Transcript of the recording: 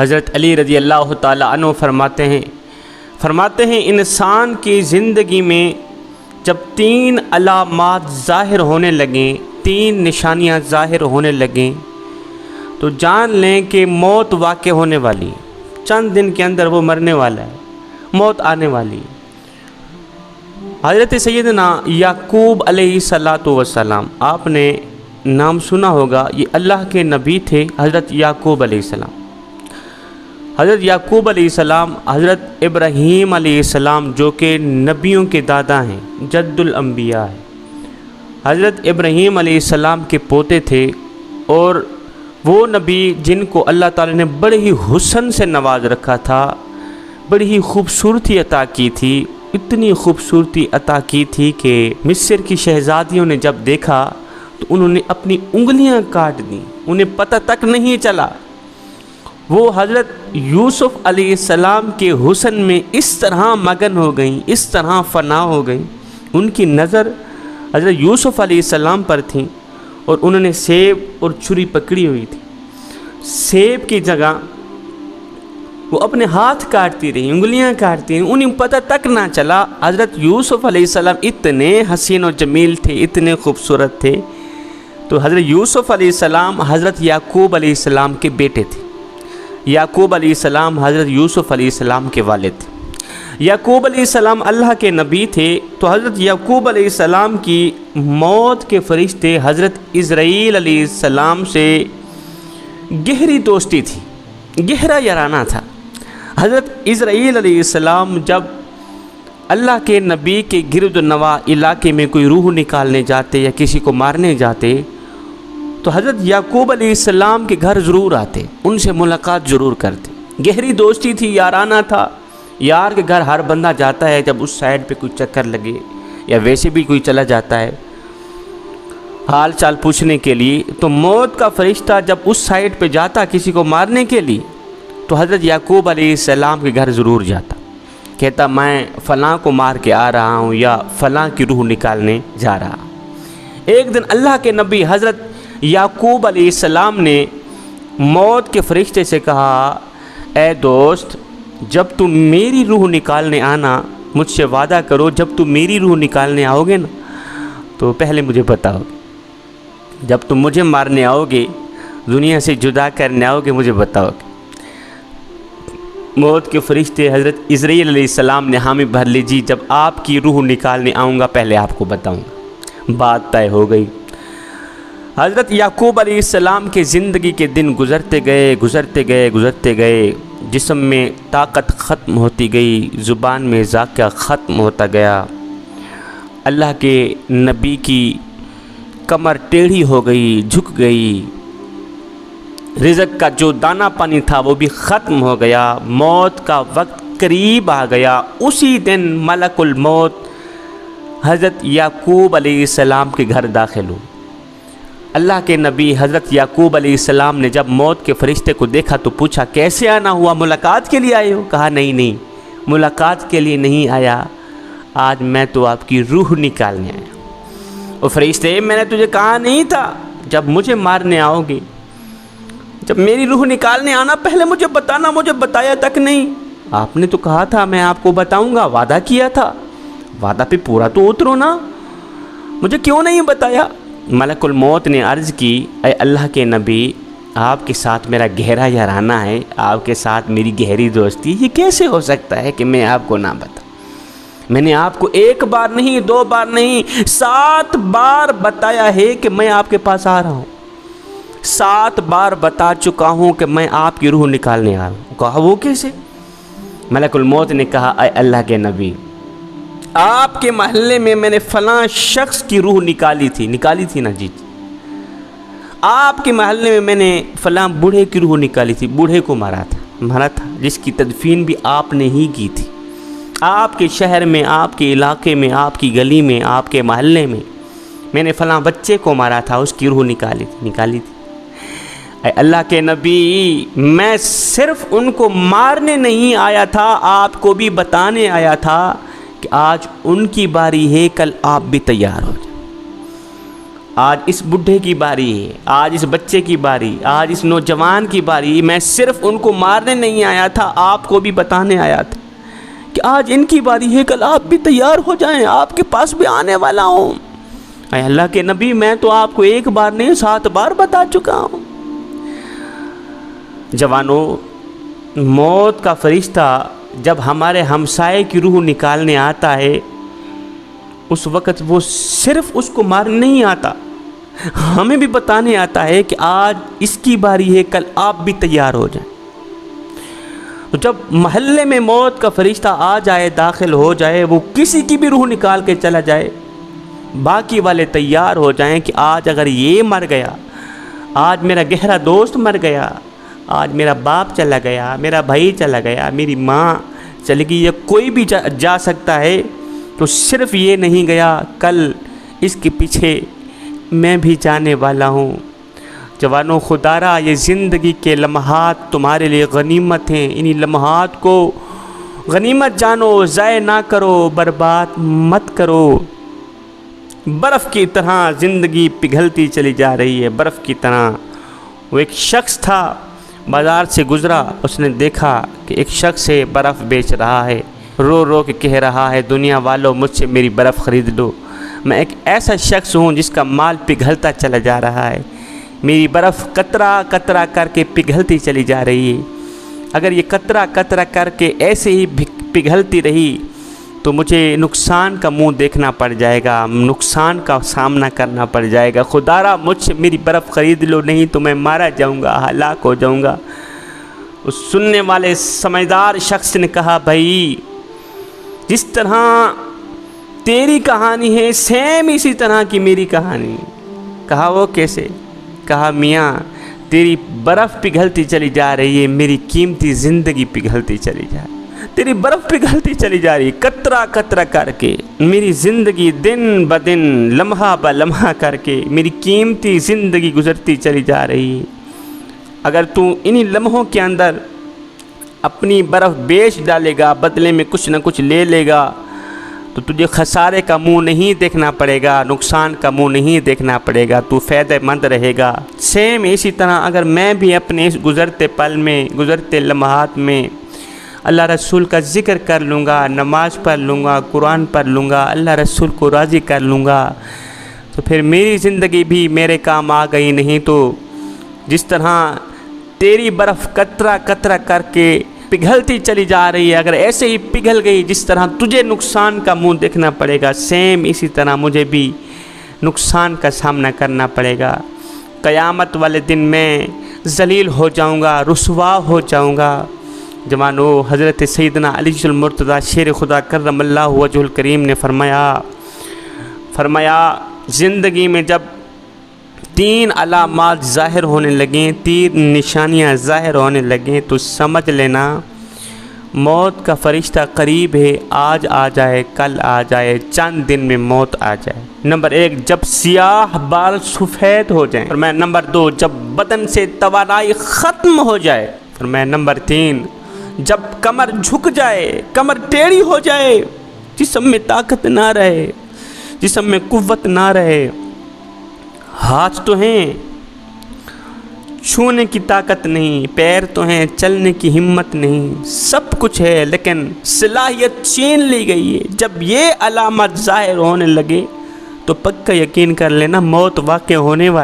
حضرت علی رضی اللہ تعالیٰ عنہ فرماتے ہیں انسان کی زندگی میں جب 3 علامات ظاہر ہونے لگیں، 3 نشانیاں ظاہر ہونے لگیں تو جان لیں کہ موت واقع ہونے والی ہے، چند دن کے اندر وہ مرنے والا ہے، موت آنے والی ہے۔ حضرت سیدنا یعقوب علیہ السلام، آپ نے نام سنا ہوگا، یہ اللہ کے نبی تھے حضرت یعقوب علیہ السلام۔ حضرت یعقوب علیہ السلام حضرت ابراہیم علیہ السلام جو کہ نبیوں کے دادا ہیں، جد الانبیاء ہیں، حضرت ابراہیم علیہ السلام کے پوتے تھے، اور وہ نبی جن کو اللہ تعالی نے بڑے ہی حسن سے نواز رکھا تھا، بڑی ہی خوبصورتی عطا کی تھی، اتنی خوبصورتی عطا کی تھی کہ مصر کی شہزادیوں نے جب دیکھا تو انہوں نے اپنی انگلیاں کاٹ دیں، انہیں پتہ تک نہیں چلا۔ وہ حضرت یوسف علیہ السلام کے حسن میں اس طرح مگن ہو گئیں، اس طرح فنا ہو گئیں، ان کی نظر حضرت یوسف علیہ السلام پر تھیں، اور انہوں نے سیب اور چھری پکڑی ہوئی تھی، سیب کی جگہ وہ اپنے ہاتھ کاٹتی رہی، انگلیاں کاٹتی رہی، انہیں پتہ تک نہ چلا۔ حضرت یوسف علیہ السلام اتنے حسین و جمیل تھے، اتنے خوبصورت تھے، تو حضرت یوسف علیہ السلام حضرت یعقوب علیہ السلام کے بیٹے تھے۔ یعقوب علیہ السلام حضرت یوسف علیہ السلام کے والد تھے۔ یعقوب علیہ السلام اللہ کے نبی تھے، تو حضرت یعقوب علیہ السلام کی موت کے فرشتے حضرت اسرائیل علیہ السلام سے گہری دوستی تھی، گہرا یارانہ تھا۔ حضرت اسرائیل علیہ السلام جب اللہ کے نبی کے گرد و نواح علاقے میں کوئی روح نکالنے جاتے یا کسی کو مارنے جاتے تو حضرت یعقوب علیہ السلام کے گھر ضرور آتے، ان سے ملاقات ضرور کرتے، گہری دوستی تھی، یارانہ تھا۔ یار کے گھر ہر بندہ جاتا ہے جب اس سائڈ پہ کوئی چکر لگے، یا ویسے بھی کوئی چلا جاتا ہے حال چال پوچھنے کے لیے، تو موت کا فرشتہ جب اس سائڈ پہ جاتا کسی کو مارنے کے لیے تو حضرت یعقوب علیہ السلام کے گھر ضرور جاتا، کہتا میں فلاں کو مار کے آ رہا ہوں یا فلاں کی روح نکالنے جا رہا ہوں۔ ایک دن اللہ کے نبی حضرت یعقوب علیہ السلام نے موت کے فرشتے سے کہا، اے دوست، جب تم میری روح نکالنے آنا، مجھ سے وعدہ کرو جب تم میری روح نکالنے آؤ گے نا تو پہلے مجھے بتاؤ گے، جب تم مجھے مارنے آؤ گے، دنیا سے جدا کرنے آؤ گے، مجھے بتاؤ گے۔ موت کے فرشتے حضرت اسرائیل علیہ السلام نے حامی بھر لی، جی جب آپ کی روح نکالنے آؤں گا پہلے آپ کو بتاؤں گا۔ بات طے ہو گئی۔ حضرت یعقوب علیہ السلام کے زندگی کے دن گزرتے گئے، جسم میں طاقت ختم ہوتی گئی، زبان میں ذائقہ ختم ہوتا گیا، اللہ کے نبی کی کمر ٹیڑھی ہو گئی، جھک گئی، رزق کا جو دانہ پانی تھا وہ بھی ختم ہو گیا، موت کا وقت قریب آ گیا۔ اسی دن ملک الموت حضرت یعقوب علیہ السلام کے گھر داخل ہو۔ اللہ کے نبی حضرت یعقوب علیہ السلام نے جب موت کے فرشتے کو دیکھا تو پوچھا، کیسے آنا ہوا، ملاقات کے لیے آئے ہو؟ کہا نہیں، ملاقات کے لیے نہیں آیا، آج میں تو آپ کی روح نکالنے آیا۔ اور فرشتے، میں نے تجھے کہا نہیں تھا جب مجھے مارنے آؤ گے، جب میری روح نکالنے آنا پہلے مجھے بتانا، مجھے بتایا تک نہیں۔ آپ نے تو کہا تھا میں آپ کو بتاؤں گا، وعدہ کیا تھا، وعدہ پہ پورا تو اترو نا، مجھے کیوں نہیں بتایا؟ ملک الموت نے عرض کی، اے اللہ کے نبی، آپ کے ساتھ میرا گہرا یارانہ ہے، آپ کے ساتھ میری گہری دوستی، یہ کیسے ہو سکتا ہے کہ میں آپ کو نہ بتاؤں؟ میں نے آپ کو 1 بار نہیں، 2 بار نہیں، 7 بار بتایا ہے کہ میں آپ کے پاس آ رہا ہوں، 7 بار بتا چکا ہوں کہ میں آپ کی روح نکالنے آ رہا ہوں۔ کہا وہ کیسے؟ ملک الموت نے کہا، اے اللہ کے نبی، آپ کے محلے میں نے فلاں شخص کی روح نکالی تھی نا، جی آپ کے محلے میں نے فلاں بوڑھے کی روح نکالی تھی، بوڑھے کو مارا تھا، جس کی تدفین بھی آپ نے ہی کی تھی، آپ کے شہر میں، آپ کے علاقے میں، آپ کی گلی میں، آپ کے محلے میں نے فلاں بچے کو مارا تھا، اس کی روح نکالی تھی۔ اے اللہ کے نبی، میں صرف ان کو مارنے نہیں آیا تھا، آپ کو بھی بتانے آیا تھا کہ آج ان کی باری ہے، کل آپ بھی تیار ہو جائیں۔ آج اس بڈھے کی باری ہے، آج اس بچے کی باری، آج اس نوجوان کی باری۔ میں صرف ان کو مارنے نہیں آیا تھا، آپ کو بھی بتانے آیا تھا کہ آج ان کی باری ہے، کل آپ بھی تیار ہو جائیں، آپ کے پاس بھی آنے والا ہوں۔ اے اللہ کے نبی، میں تو آپ کو ایک بار نہیں 7 بار بتا چکا ہوں۔ جوانوں، موت کا فرشتہ جب ہمارے ہمسائے کی روح نکالنے آتا ہے، اس وقت وہ صرف اس کو مارنے نہیں آتا، ہمیں بھی بتانے آتا ہے کہ آج اس کی باری ہے، کل آپ بھی تیار ہو جائیں۔ تو جب محلے میں موت کا فرشتہ آ جائے، داخل ہو جائے، وہ کسی کی بھی روح نکال کے چلا جائے، باقی والے تیار ہو جائیں کہ آج اگر یہ مر گیا، آج میرا گہرا دوست مر گیا، آج میرا باپ چلا گیا، میرا بھائی چلا گیا، میری ماں چلی گئی، یا کوئی بھی جا سکتا ہے، تو صرف یہ نہیں گیا، کل اس کے پیچھے میں بھی جانے والا ہوں۔ جوانوں، خدا را یہ زندگی کے لمحات تمہارے لیے غنیمت ہیں، انہی لمحات کو غنیمت جانو، ضائع نہ کرو، برباد مت کرو۔ برف کی طرح زندگی پگھلتی چلی جا رہی ہے، برف کی طرح۔ وہ ایک شخص تھا، بازار سے گزرا، اس نے دیکھا کہ ایک شخص ہے برف بیچ رہا ہے، رو رو کے کہہ رہا ہے، دنیا والوں مجھ سے میری برف خرید لو، میں ایک ایسا شخص ہوں جس کا مال پگھلتا چلا جا رہا ہے، میری برف قطرہ قطرہ کر کے پگھلتی چلی جا رہی ہے، اگر یہ قطرہ قطرہ کر کے ایسے ہی پگھلتی رہی تو مجھے نقصان کا منہ دیکھنا پڑ جائے گا، نقصان کا سامنا کرنا پڑ جائے گا، خدا را مجھ سے میری برف خرید لو، نہیں تو میں مارا جاؤں گا، ہلاک ہو جاؤں گا۔ اس سننے والے سمجھدار شخص نے کہا، بھائی جس طرح تیری کہانی ہے سیم اسی طرح کی میری کہانی۔ کہا وہ کیسے؟ کہا میاں تیری برف پگھلتی چلی جا رہی ہے، میری قیمتی زندگی پگھلتی چلی جا رہی ہے، تیری برف پگھلتی چلی جا رہی ہے، قطرہ قطرہ کر کے میری زندگی دن بدن لمحہ بہ لمحہ کر کے میری قیمتی زندگی گزرتی چلی جا رہی ہے۔ اگر تو انہی لمحوں کے اندر اپنی برف بیچ ڈالے گا، بدلے میں کچھ نہ کچھ لے لے گا، تو تجھے خسارے کا منہ نہیں دیکھنا پڑے گا، نقصان کا منہ نہیں دیکھنا پڑے گا، تو فائدہ مند رہے گا۔ سیم اسی طرح اگر میں بھی اپنے اس گزرتے پل میں، گزرتے لمحات میں اللہ رسول کا ذکر کر لوں گا، نماز پڑھ لوں گا، قرآن پڑھ لوں گا، اللہ رسول کو راضی کر لوں گا، تو پھر میری زندگی بھی میرے کام آ گئی۔ نہیں تو جس طرح تیری برف قطرہ قطرہ کر کے پگھلتی چلی جا رہی ہے، اگر ایسے ہی پگھل گئی جس طرح تجھے نقصان کا منہ دیکھنا پڑے گا، سیم اسی طرح مجھے بھی نقصان کا سامنا کرنا پڑے گا۔ قیامت والے دن میں ذلیل ہو جاؤں گا، رسوا ہو جاؤں گا۔ جوانو، حضرت سیدنا علی المرتضیٰ شیر خدا کرم اللہ وجہ الکریم نے فرمایا زندگی میں جب 3 علامات ظاہر ہونے لگیں، 3 نشانیاں ظاہر ہونے لگیں، تو سمجھ لینا موت کا فرشتہ قریب ہے، آج آ جائے، کل آ جائے، چند دن میں موت آ جائے۔ نمبر 1، جب سیاہ بال سفید ہو جائیں۔ فرمایا نمبر 2، جب بدن سے توانائی ختم ہو جائے۔ فرمایا نمبر 3، جب کمر جھک جائے، کمر ٹیڑھی ہو جائے، جسم میں طاقت نہ رہے، جسم میں قوت نہ رہے، ہاتھ تو ہیں چھونے کی طاقت نہیں، پیر تو ہیں چلنے کی ہمت نہیں، سب کچھ ہے لیکن صلاحیت چھین لی گئی ہے۔ جب یہ علامات ظاہر ہونے لگے تو پکا یقین کر لینا موت واقع ہونے والی۔